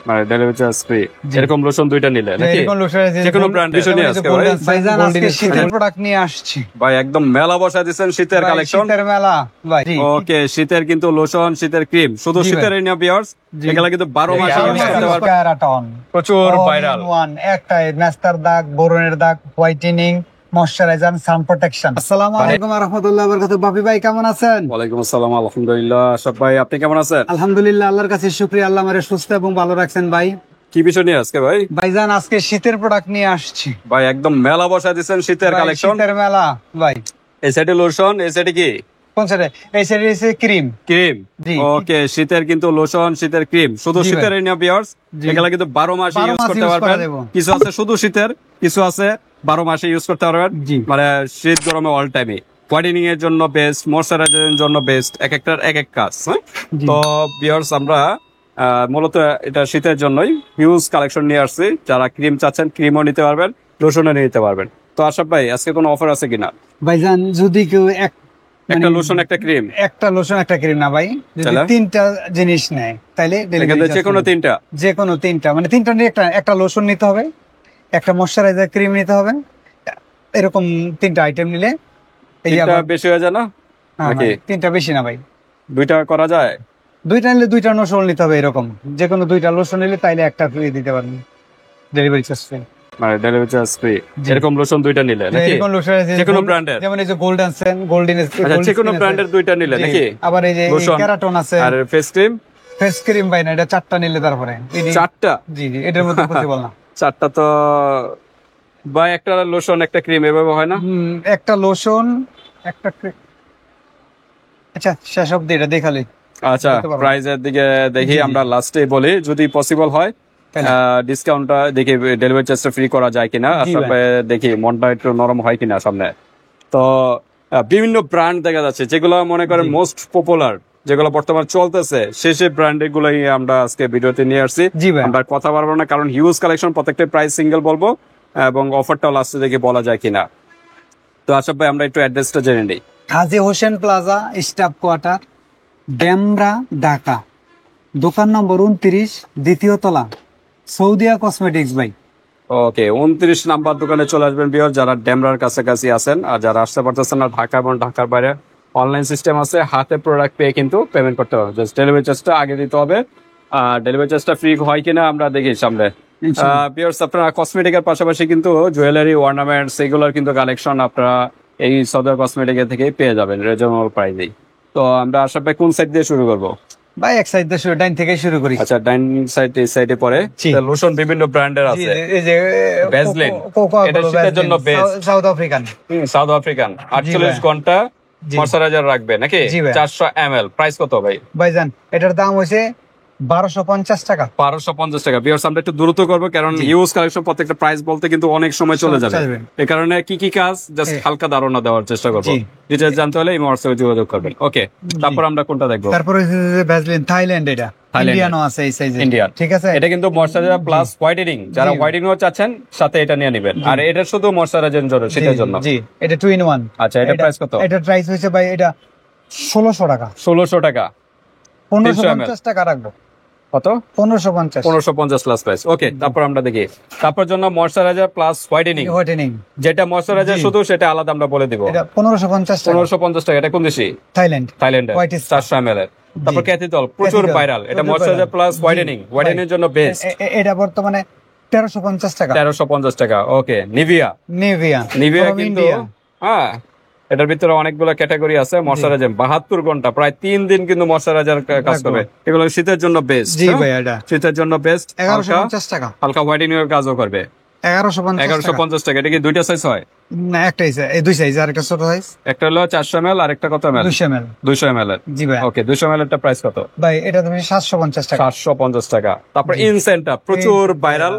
মানে delivery charge free. এরকম lotion দুইটা নিলে নাকি? এরকম লোশন আছে যে কোনো ব্র্যান্ডের আজকে ভাইজান আজকে শীতের প্রোডাক্ট নিয়ে আসছি ভাই। একদম মেলা বসা দিবেন শীতের কালেকশন, শীতের মেলা ভাই। ওকে, শীতের কিন্তু লোশন, শীতের ক্রিম, শুধু শীতের না ভিউয়ার্স, এগুলা কিন্তু 12 মাস ইউজ করতে পারবেন। প্যারাটন প্রচুর ভাইরাল। একটা মেস্তার দাগ, বোরনের দাগ, হোয়াইটেনিং, ময়শ্চারাইজার, সান প্রোটেকশন। আসসালামু আলাইকুম ওয়া রাহমাতুল্লাহি ওয়া বারাকাতুহু। বাপি ভাই কেমন আছেন? ওয়ালাইকুম আসসালাম, আলহামদুলিল্লাহ। আশরাফ ভাই আপনি কেমন আছেন? আলহামদুলিল্লাহ, আল্লাহর কাছে শুকরিয়া, আল্লাহ আমারে সুস্থ এবং ভালো রাখছেন ভাই। কি বিষয় নিয়ে আজকে ভাই? ভাইজান আজকে শীতের প্রোডাক্ট নিয়ে আসছি ভাই। একদম মেলা বসা দিবেন শীতের কালেকশন, শীতের মেলা ভাই। এই সাইডে লোশন, এই সাইডে কি? কোন সাইডে? এই সাইডে আছে ক্রিম। ক্রিম, ওকে, শীতের কিন্তু লোশন, শীতের ক্রিম, শুধু শীতের না ভিউয়ার্স, এগুলা কিন্তু 12 মাস ইউজ করতে পারবেন। কিছু আছে শুধু শীতের, কিছু আছে 12 মাসে ইউজ করতে পারবেন, মানে শীত গরমে অল টাইমে। হোয়াইটেনিং এর জন্য বেস্ট, ময়শ্চারাইজারের জন্য বেস্ট, এক একটার এক এক কাজ। তো ভিউয়ার্স আমরা মূলত এটা শীতের জন্যই হিউজ কালেকশন নিয়ে আসছি। যারা ক্রিম চাচ্ছেন ক্রিমও নিতে পারবেন, লোশনও নিতে পারবেন। তো আশরাফ ভাই আজকে কোনো অফার আছে কিনা? ভাইজান যদি কেউ একটা লোশন একটা ক্রিম, একটা লোশন একটা ক্রিম না ভাই, যদি তিনটা জিনিস নেয় তাহলে যে কোনো তিনটা, যে কোনো তিনটা, মানে তিনটা নিয়ে একটা লোশন নিতে হবে, একটা ময়শ্চারাইজার ক্রিম নিতে হবে, এরকম তিনটা আইটেম নিলে বেশি হয়ে যায় না নাকি? তিনটা বেশি না ভাই, দুইটা করা যায়। দুইটা নিলে দুইটা লোশন নিতে হবে, এরকম যে কোনো দুইটা লোশন নিলে তাইলে একটা ফ্রি দিতে পারবেন, ডেলিভারি চার্জ ফ্রি। মানে ডেলিভারি চার্জ ফ্রি। এরকম লোশন দুইটা নিলে নাকি? এরকম লোশন আছে যে কোনো ব্র্যান্ডের, যেমন এই যে গোল্ডেন সেন, গোল্ডেন, আচ্ছা, যে কোনো ব্র্যান্ডের দুইটা নিলে নাকি? আবার এই যে ক্যারাটন আছে, আর ফেস ক্রিম, ফেস ক্রিম ভাই না, এটা চারটা নিলে তারপরে। চারটা? জি জি, এটার মধ্যে পসিবল না। চারটা তো ভাই, একটা লোশন একটা ক্রিম এভাবে হয় না? একটা লোশন একটা ক্রিম। আচ্ছা শেষ অবধি এটা দেখালে। আচ্ছা, প্রাইসের দিকে দেখি আমরা লাস্টে বলি, যদি পসিবল হয় ডিসকাউন্টটা দেখি, ডেলিভারি চার্জটা ফ্রি করা যায় কিনা, আসলে দেখি মনটা একটু নরম হয় কিনা সামনে। তো বিভিন্ন ব্র্যান্ড দেখা যাচ্ছে যেগুলো মনে করেন মোস্ট পপুলার, যেগুলো বর্তমানে চলতেছে, সেই ব্র্যান্ড গুলোই আমরা আজকে ভিডিওতে নিয়ে আসছি। আমরা কথা বলবো না, কারণ হিউজ কালেকশন, প্রত্যেকটা প্রাইস সিঙ্গেল বলবো এবং অফারটাও লাস্টে দেখে বলা যায় কিনা। তো আশরাফ ভাই আমরা একটু অ্যাড্রেসটা জেনে নিই। Haji Hossain plaza, staff quarter, Demra, Dhaka. দোকান নম্বর 29, দ্বিতীয় তলা, সৌদিয়া কসমেটিক্স ভাই। ওকে, 29 নাম্বার দোকানে চলে আসবেন ভিউয়ার, যারা ডেমরার কাছাকাছি আছেন। আর যারা আসতে পারতেছেন না ঢাকা এবং ঢাকার বাইরে, অনলাইন সিস্টেম আছে, হাতে প্রোডাক্ট পেয়ে কিন্তু পেমেন্ট করতে হবে। জাস্ট ডেলিভারি চার্জটা আগে দিতে হবে। আর ডেলিভারি চার্জটা ফ্রি হয় কিনা আমরা দেখি সামনে। ভিউয়ার্স আপনারা কসমেটিকের পাশাপাশি কিন্তু জুয়েলারি, অর্নামেন্টস এগুলোর কিন্তু কালেকশন আপনারা এই সৌদিয়া কসমেটিকের থেকে পেয়ে যাবেন রিজনেবল প্রাইসেই। তো আমরা আশরাফ ভাই কোন সাইড দিয়ে শুরু করবো? ভাই এক সাইড দিয়ে শুরু, ডাইন থেকে শুরু করি। আচ্ছা, ডাইন সাইড, এই সাইডে পরে লোশন বিভিন্ন ব্র্যান্ডের আছে। এই যে ভ্যাসলিন, এটা শীতের জন্য best, south African, south African 48 ঘন্টা ময়শ্চারাইজার রাখবে নাকি? 400 ml। প্রাইস কত ভাই? ভাইজান এটার দাম হইছে 1250 টাকা। 1250 টাকা। ভিউয়ার্স আমরা একটু দ্রুত করবো, কারণ ইউজ কালেকশন প্রত্যেকটা প্রাইস বলতে কিন্তু অনেক সময় চলে যাবে। এই কারণে কি কি কাজ জাস্ট হালকা ধারণা দেওয়ার চেষ্টা করবো। ডিটেইলস জানতে হলে এই হোয়াটসঅ্যাপে যোগাযোগ করবেন। ওকে, তারপর আমরা কোনটা দেখবো? তারপর ভ্যাসলিন থাইল্যান্ড, এটা ইন্ডিয়ানও আছে এই সাইজে, ইন্ডিয়ান, ঠিক আছে। এটা কিন্তু ময়শ্চারাইজার প্লাস হোয়াইটেনিং, যারা হোয়াইটেনিং চাচ্ছেন সাথে এটা নিয়ে নেবেন। আর এটা শুধু ময়শ্চারাইজারের জন্য, সেটার জন্য। জি, এটা 2 in 1। আচ্ছা, এটা প্রাইস কত? এটা প্রাইস হইছে ভাই এটা 1600 টাকা। 1600 টাকা। 1550 টাকা রাখবো। কত? 1550। 1550 প্লাস প্রাইস। ওকে, তারপর আমরা দেখি তারপর জন্য ময়শ্চারাইজার প্লাস হোয়াইটেনিং, যেটা ময়শ্চারাইজার শুধু সেটা আলাদা আমরা বলে দিব। এটা 1550 টাকা। 1550 টাকা। এটা কোন দেশি? থাইল্যান্ড 400 ml এর। তারপর ক্যাথিডল, প্রচুর ভাইরাল। এটা ময়শ্চারাইজার প্লাস হোয়াইটেনিং, হোয়াইটেনিং এর জন্য বেস্ট। এটা বর্তমানে 1350 টাকা। 1350 টাকা। ওকে, নিভিয়া কিন্তু হ্যাঁ, এটার ভিতরে অনেকগুলো ক্যাটাগরি আছে। ময়শ্চারাইজার 72 ঘন্টা, প্রায় 3 দিন কিন্তু ময়শ্চারাইজার কাজ করবে। এগুলো শীতের জন্য বেস্ট। জি ভাই, এটা শীতের জন্য বেস্ট। 1150 টাকা। হালকা হোয়াইটেনিং এর কাজও করবে। 1150 টাকা। এটা কি দুইটা সাইজ হয়? না, একটাই সাইজ, এই দুই সাইজ। আর একটা ছোট সাইজ, একটা হলো 400 ml আর একটা কত ml? 200 ml। 200 ml এর। জি ভাই। ওকে, 200 ml এরটা প্রাইস কত ভাই? এটা তুমি 750 টাকা। 750 টাকা। তারপর ইনসেন্টার, প্রচুর ভাইরাল।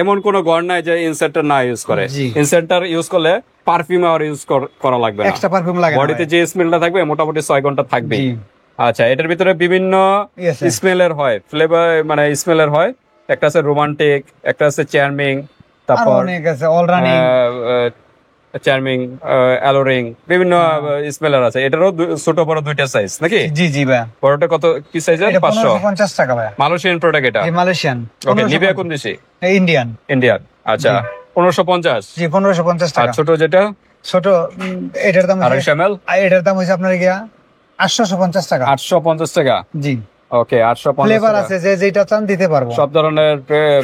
এমন কোন ঘর নাই যে ইনসেন্টার না ইউজ করে। ইনসেন্টার ইউজ করলে পারফিউম আর ইউজ করা লাগবে না, এক্সট্রা পারফিউম লাগে না। বডিতে যে স্মেলটা থাকবে মোটামুটি 6 ঘন্টা থাকবে। আচ্ছা, এটার ভিতরে বিভিন্ন স্মেলের হয়, ফ্লেভার মানে স্মেলের হয়। একটা আছে রোমান্টিক, একটা আছে চার্মিং, তারপর অনেক আছে, অল রানিং, চার্মিং, অ্যালোরিং, বিভিন্ন স্মেলার আছে। এটারও ছোট বড় দুইটা সাইজ নাকি? জি জি ভাই, বড়টা কত কি সাইজের? এটা 500 1550 টাকা ভাই। মালয়েশিয়ান প্রোডাক্ট এটা। মালয়েশিয়ান। ওকে, নিভিয়া কোন দেশি? ইন্ডিয়ান। ইন্ডিয়ান। আচ্ছা, 1550। জি 1550 আর টাকা। ছোট যেটা ছোট এটার দাম 250 ml এটার দাম হচ্ছে আপনার গিয়া 850 টাকা। 850 টাকা। জি, ওকে, 850 ফ্লেভার টাকা। আছে যে যেটা চান দিতে পারবো। সব ধরনের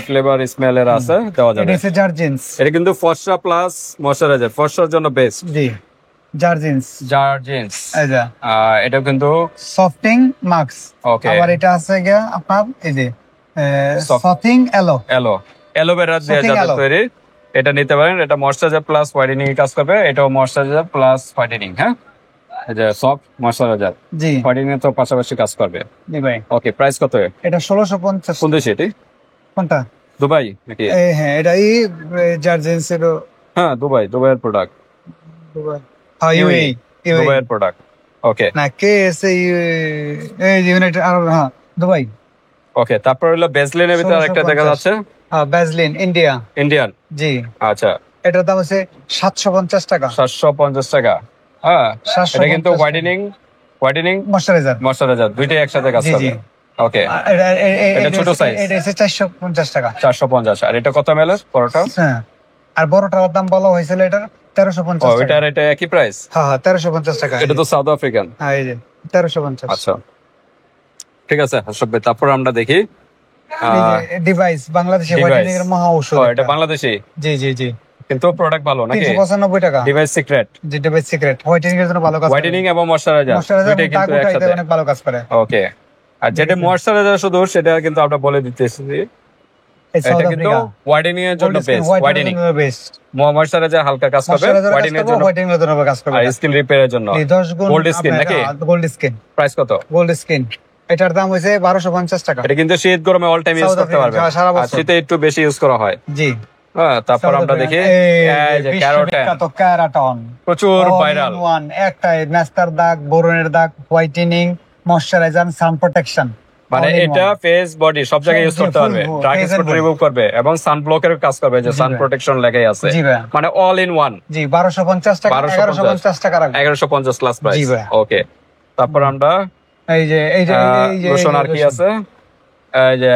ফ্লেভার স্মেলের আছে, দেওয়া এটা যাবে। হচ্ছে জার্জিন্স। এটা কিন্তু ফর্সা প্লাস ময়শ্চারাইজার, ফর্সার জন্য বেস্ট। জি, জার্জিন্স। জার্জিন্স। এই যে এটা কিন্তু সফটিং মাক্স। ওকে, আবার এটা আছে গিয়া আপনার এই যে Soft- সফটিং এলো। অ্যালোভেরা দিয়ে Something যাতে aloe। তৈরি, এটা নিতে পারেন। এটা ময়শ্চারাইজার প্লাস হোয়াইটেনিং কাজ করবে, এটাও ময়শ্চারাইজার প্লাস হোয়াইটেনিং। হ্যাঁ, এই যে সফট ময়শ্চারাইজার, জি হোয়াইটেনিং এর তো পাশাপাশি কাজ করবে। জি ভাই, ওকে, প্রাইস কত? এটা 1650। কোন দেশে এটি? কোনটা? দুবাই নাকি? হ্যাঁ, এটা জার্জিন্স এর। হ্যাঁ, দুবাইয়ের প্রোডাক্ট। দুবাই, হ্যাঁ ইউএই। দুবাইয়ের প্রোডাক্ট। ওকে না কে এসে এই ইউনাইটেড আরব, হ্যাঁ দুবাই। ওকে, তারপর হলো বেজলিনের ভিতরে আরেকটা দেখা 1650 যাচ্ছে, হ্যাঁ ব্যাজলিন ইন্ডিয়া। ইন্ডিয়ান। জি, আচ্ছা, এটার দাম হচ্ছে 750 টাকা। 750 টাকা। হ্যাঁ, 750 এটা কিন্তু হোয়াইটেনিং ময়শ্চারাইজার। দুইটাই একসাথে কাজ জি, করবে। জি। ওকে, এটা এটা ছোট size। এটা হচ্ছে 450 টাকা। 450। আর এটা কত ml পরোটা? হ্যাঁ, আর বড়টার দাম বলা হয়েছিল এটার 1350 টাকা। ওইটার এটা একই প্রাইস? হ্যাঁ হ্যাঁ 1350 টাকা। এটা তো সাউথ আফ্রিকান। হ্যাঁ এই যে 1350। আচ্ছা, ঠিক আছে হাসব ভাই। তারপর আমরা দেখি ডিভাইস বাংলাদেশে Device। হোয়াইটেনিং এর মহা ঔষধ। এটা বাংলাদেশি, জি জি জি, কিন্তু প্রোডাক্ট ভালো নাকি? 395 টাকা। ডিভাইস সিক্রেট, যে ডিভাইস সিক্রেট হোয়াইটেনিং এর জন্য ভালো কাজ করে। হোয়াইটেনিং এবং ময়শ্চারাইজার ময়শ্চারাইজার দুইটাই দাগ কিন্তু উঠাইতে একসাথে। অনেক ভালো কাজ করে। ওকে, আর যেটা ময়শ্চারাইজার শুধু সেটা কিন্তু আমরা বলে দিতেছি, এই সাউথ এটা কিন্তু আফ্রিকা হোয়াইটেনিং এর জন্য বেস্ট। Whitening, best. ময়শ্চারাইজার হালকা কাজ করবে, হোয়াইটেনিং এর জন্য, হোয়াইটেনিং এর জন্য কাজ করবে। আর স্কিন রিপেয়ারের জন্য। এই 10 গুণ গোল্ড স্কিন নাকি? Gold skin. প্রাইস কত? গোল্ড স্কিন এটার দাম হইছে 1250 টাকা। এটা কিন্তু শীত গরমে অল টাইম ইউজ South করতে পারবে, African, সারা বছর। আর শীতে একটু বেশি ইউজ করা হয়। জি, হ্যাঁ, তারপর আমরা দেখি এই যে ক্যারোটেন, ক্যারাটন প্রচুর ভাইরাল। ওয়ান একটাই মেস্তার দাগ, বোরনের দাগ, হোয়াইটেনিং, ময়শ্চারাইজার, সান প্রোটেকশন। মানে এটা ফেস বডি সব জায়গায় ইউজ করতে পারবে, full, dark face and spot body। Remove করবে এবং সান ব্লকের কাজ করবে, যে জি সান ভাই। প্রোটেকশন লেগে আছে। জি ভাই। মানে অল ইন ওয়ান। জি 1250 টাকা, 1150 টাকা রাখবো। 1150 প্লাস প্রাইস। জি ভাই। ওকে, তারপর আমরা এই যে লোশন আর কি আছে? এই যে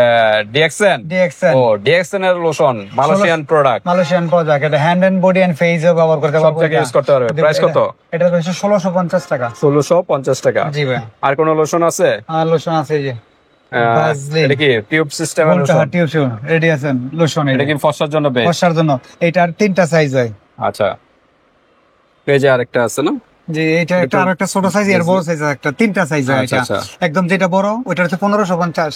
ডিএক্সএন। ডিএক্সএন, ও, ডিএক্সএন এর lotion, Malaysian product, Malaysian product. এটা hand and body and face এ ব্যবহার করতে সব পারবো। জায়গায় ইউজ করতে পারবে। প্রাইস কত? এটা হচ্ছে 1650 টাকা। 1650 টাকা। জি ভাই। আর কোন লোশন আছে? আর লোশন আছে এই যে Vaseline। এটা কি টিউব সিস্টেমের লোশন? Tuition radiation lotion. এটা কি ফর্সার জন্য বেস্ট? বর্ষার জন্য এটার 3টা সাইজ হয়। আচ্ছা, পেজে আরেকটা আছে না? যে এটা একটা আর একটা ছোট সাইজ, এর বড় সাইজ একটা, 3টা সাইজ হয় আচ্ছা, এটা। আচ্ছা। একদম যেটা বড় ওটা হচ্ছে 1550।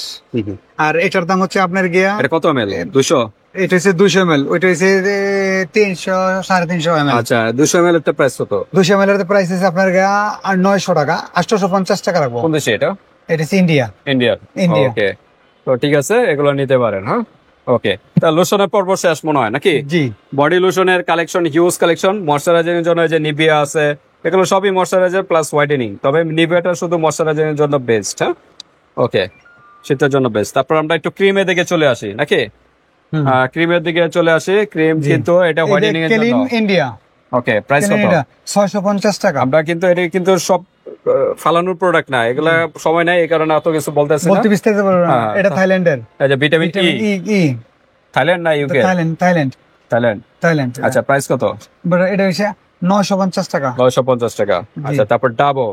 আর এটার দাম হচ্ছে আপনার গিয়া, এটা কত ml? 200? এটা হচ্ছে 200 ml, ওইটা হচ্ছে 300 350 ml। আচ্ছা, 200 ml এর প্রাইস কত? 200 ml এর প্রাইস আছে আপনার গিয়া আর 900 টাকা, 850 টাকা রাখবো। কোন দেশে এটা? এটা হচ্ছে ইন্ডিয়া। ইন্ডিয়ান। India। ওকে, তো ঠিক আছে, এগুলো নিতে পারেন। হ্যাঁ, ওকে। তা লোশনের পর্ব শেষ মনে হয় নাকি? জি বডি লোশনের কালেকশন হিউজ কালেকশন। ময়শ্চারাইজারের জন্য এই যে নিভিয়া আছে, এগুলো সবই ময়শ্চারাইজার প্লাস হোয়াইটেনিং, তবে নিভিয়াটা শুধু ময়শ্চারাইজারের জন্য বেস্ট। হ্যাঁ, ওকে, শীতের জন্য বেস্ট। তারপর আমরা একটু ক্রিমের দিকে চলে আসি নাকি? ক্রিমের দিকে চলে আসি। ক্রিম কিন্তু এটা হোয়াইটেনিং এর জন্য। ইন্ডিয়া। ওকে, প্রাইস কত? এটা 650 টাকা। আমরা কিন্তু এটা কিন্তু সব ফালানোর প্রোডাক্ট না, এগুলা সময় নাই, এই কারণে এত কিছু বলতেছি না। বলতে বিস্তারিত বলবো না। হ্যাঁ। এটা থাইল্যান্ডের এই যে ভিটামিন ই, ই থাইল্যান্ড না ইউকে? থাইল্যান্ড। আচ্ছা, প্রাইস কত? এটা হচ্ছে 950 টাকা। 950 টাকা। আচ্ছা, তারপর ডাবো,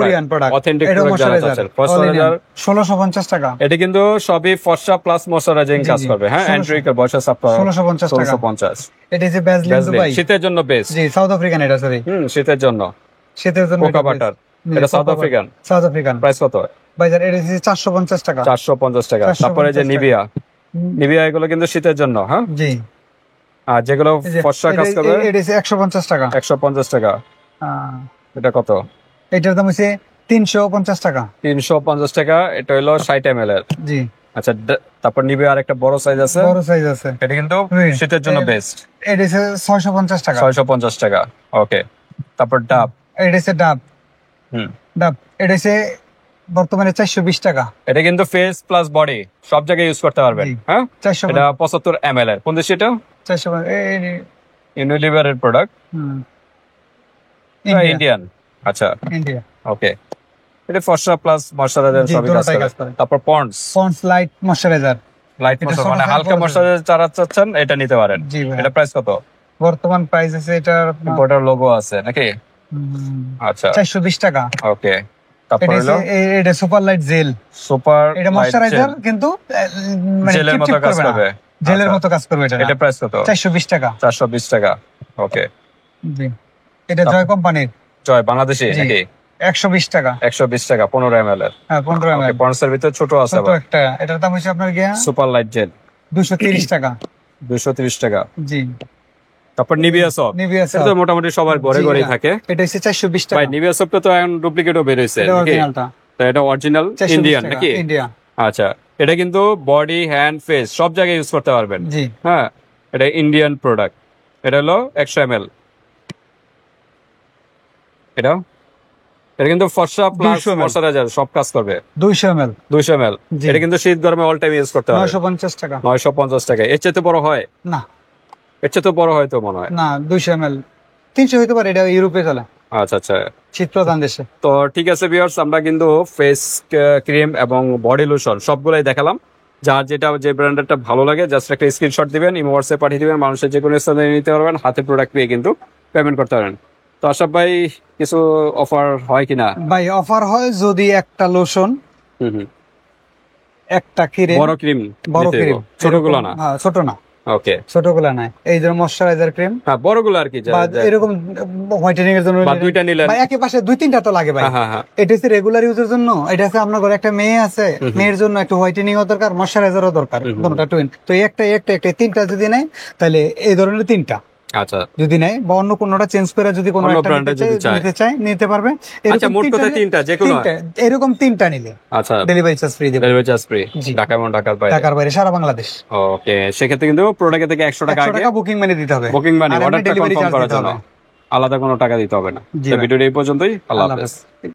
কোরিয়ান প্রোডাক্ট, অথেন্টিক প্রোডাক্ট যারা আছে, ময়শ্চারাইজার 1650 টাকা। এটা কিন্তু সবই ফর্সা প্লাস ময়শ্চারাইজিং কাজ করবে। হ্যাঁ, অ্যান্ড্রিকের বয়স আছে আপনার 1650 টাকা। 1650। এটা হচ্ছে ব্যাজলিন দুবাই। শীতের জন্য বেস্ট। জি সাউথ আফ্রিকান এটা সরি। শীতের জন্য। শীতের জন্য কোকা বাটার, এটা south African. South African. Price কত? বাজার এটা হচ্ছে 450 টাকা। 450 টাকা। তারপরে যে নিভিয়া এগুলো কিন্তু শীতের জন্য। হ্যাঁ, জি। আর যেগুলো ফর্সা কাজ করবে এটা হচ্ছে 150 টাকা। 150 টাকা। এটা কত? এটার দাম হচ্ছে 350 টাকা। 350 টাকা। এটা হলো 60 ml এর। জি। আচ্ছা, তারপর নিবে আর একটা বড় সাইজ আছে, বড় সাইজ আছে। এটা কিন্তু শীতের জন্য বেস্ট। এটা হচ্ছে 650 টাকা। 650 টাকা। ওকে, তারপর ডাব। এটা হচ্ছে ডাব। ডাব এটা হচ্ছে বর্তমানে 420 টাকা। এটা কিন্তু ফেস প্লাস বডি সব জায়গায় ইউজ করতে পারবেন। হ্যাঁ, 400 এটা 75 ml এর। কোন দেশে এটা? 400 ইউনিলিভারের প্রোডাক্ট, ইন্ডিয়া ইন্ডিয়ান। আচ্ছা, ইন্ডিয়া ওকে। এটা ফর্সা প্লাস ময়শ্চারাইজার জি, সবই দুটোটাই কাজ কাজ করে। করে। তারপর Pond's Pond's light moisturiser light এটা ময়শ্চার, ছোট মানে size হালকা বড় ময়শ্চারাইজার যারা চাচ্ছেন এটা নিতে পারেন। জি ভাই। এটা প্রাইস কত? বর্তমান প্রাইস আছে এটা ইম্পোর্টার লোগো আছে নাকি? আচ্ছা, 420 টাকা। ওকে। তারপর হলো এটা সুপার লাইট জেল, সুপার এটা ময়শ্চারাইজার কিন্তু মানে জেলের মতো টিপ কাজ করবে না, করবে। জেলের আচ্ছা। মতো কাজ করবে এটা। এটা প্রাইস কত? 420 টাকা। 420 টাকা, ওকে। জি, এটা জয় কোম্পানির, জয় বাংলাদেশি জি। নাকি? 120 টাকা। 120 টাকা 15 ml এর। হ্যাঁ 15 ওকে, ml পন্ডসের ভিতর ছোট আছে ছোট আবার। একটা, এটার দাম হচ্ছে আপনার গিয়া সুপার লাইট জেল 230 টাকা। 230 টাকা। জি, তারপর নিভিয়া সফট, নিভিয়া এটা তো মোটামুটি সবার ঘরে জি, ঘরেই হ্যাঁ। থাকে। এটা হচ্ছে 420 টাকা। ভাই নিভিয়া সফটটা তো এখন ডুপ্লিকেটও বের হইছে এটা নাকি? অরিজিনালটা তো এটা অরিজিনাল 420 ইন্ডিয়ান টাকা, নাকি? ইন্ডিয়া। আচ্ছা, এটা কিন্তু বডি, হ্যান্ড, ফেস সব জায়গায় ইউজ করতে পারবেন। জি, হ্যাঁ, এটা ইন্ডিয়ান প্রোডাক্ট। এটা হলো 100 ml। এটা কিন্তু ফর্সা প্লাস 200 ml ময়শ্চারাইজার সব কাজ করবে। 200 ml 200 ml। জি। এটা কিন্তু শীত গরমে অল টাইম ইউজ করতে পারবে। 950 টাকা। 950 টাকা। এর চেয়ে তো বড় হয়? না এর চেয়ে তো বড় হয় তো মনে হয়। না, 200 ml 300 হইতে পারে, এটা ইউরোপে চলে, আচ্ছা আচ্ছা। শীত প্রধান দেশে। তো ঠিক আছে ভিউয়ার্স, আমরা কিন্তু ফেস ক্রিম এবং বডি লোশন সবগুলাই দেখালাম। যার যেটা যে ব্র্যান্ডেরটা ভালো লাগে জাস্ট একটা স্ক্রিনশট দিবেন, ইমো হোয়াটসঅ্যাপে পাঠিয়ে দিবেন, মানুষের যে কোনো স্থানে নিতে পারবেন, হাতে প্রোডাক্ট পেয়ে কিন্তু পেমেন্ট করতে পারেন। তো আশরাফ ভাই, কিছু অফার হয় কিনা? ভাই অফার হয় যদি একটা লোশন, হুম হুম। একটা ক্রিম, বড় ক্রিম, বড় ক্রিম, ছোটগুলো না? হ্যাঁ ছোট না, ওকে। ছোটগুলা নাই, এই ধরনের ময়শ্চারাইজার ক্রিম হ্যাঁ বড়গুলো আর কি, বা এরকম হোয়াইটেনিং এর জন্য বা দুইটা নিলেন। ভাই একে পাশে 2-3টা তো লাগে ভাই। হ্যাঁ হ্যাঁ হ্যাঁ। এটা হচ্ছে রেগুলার ইউজের জন্য, এটা হচ্ছে আপনার ঘরে একটা মেয়ে আছে, মেয়ের জন্য একটু হোয়াইটেনিং ও দরকার, ময়শ্চারাইজারও দরকার, দুটোটা টুইন। তো এই একটা তিনটা যদি নেয় তাহলে এই ধরনের তিনটা আচ্ছা যদি নেয়, বা অন্য কোনোটা চেঞ্জ করে যদি কোনো অন্য একটা brand-এর যদি চায়। নিতে চায় নিতে পারবে। আচ্ছা, মোট কথা তিনটা, যে কোনো এরকম তিনটা নিলে আচ্ছা ডেলিভারি চার্জ ফ্রি দেবে, ডেলিভারি চার্জ ফ্রি, জি। ঢাকা এবং ঢাকার বাইরে। ঢাকার বাইরে সারা বাংলাদেশ। ওকে, সেক্ষেত্রে কিন্তু প্রোডাক্ট থেকে 100 টাকা 100 আগে টাকা বুকিং মানে দিতে হবে, বুকিং মানে আর এমনি অর্ডারটা delivery কনফার্ম charge করার দিতে জন্য হবে। আলাদা কোনো টাকা দিতে হবে না। জি তো ভাই। ভিডিওটা এই পর্যন্তই। আল্লাহ আল্লাহ হাফেজ। হাফেজ।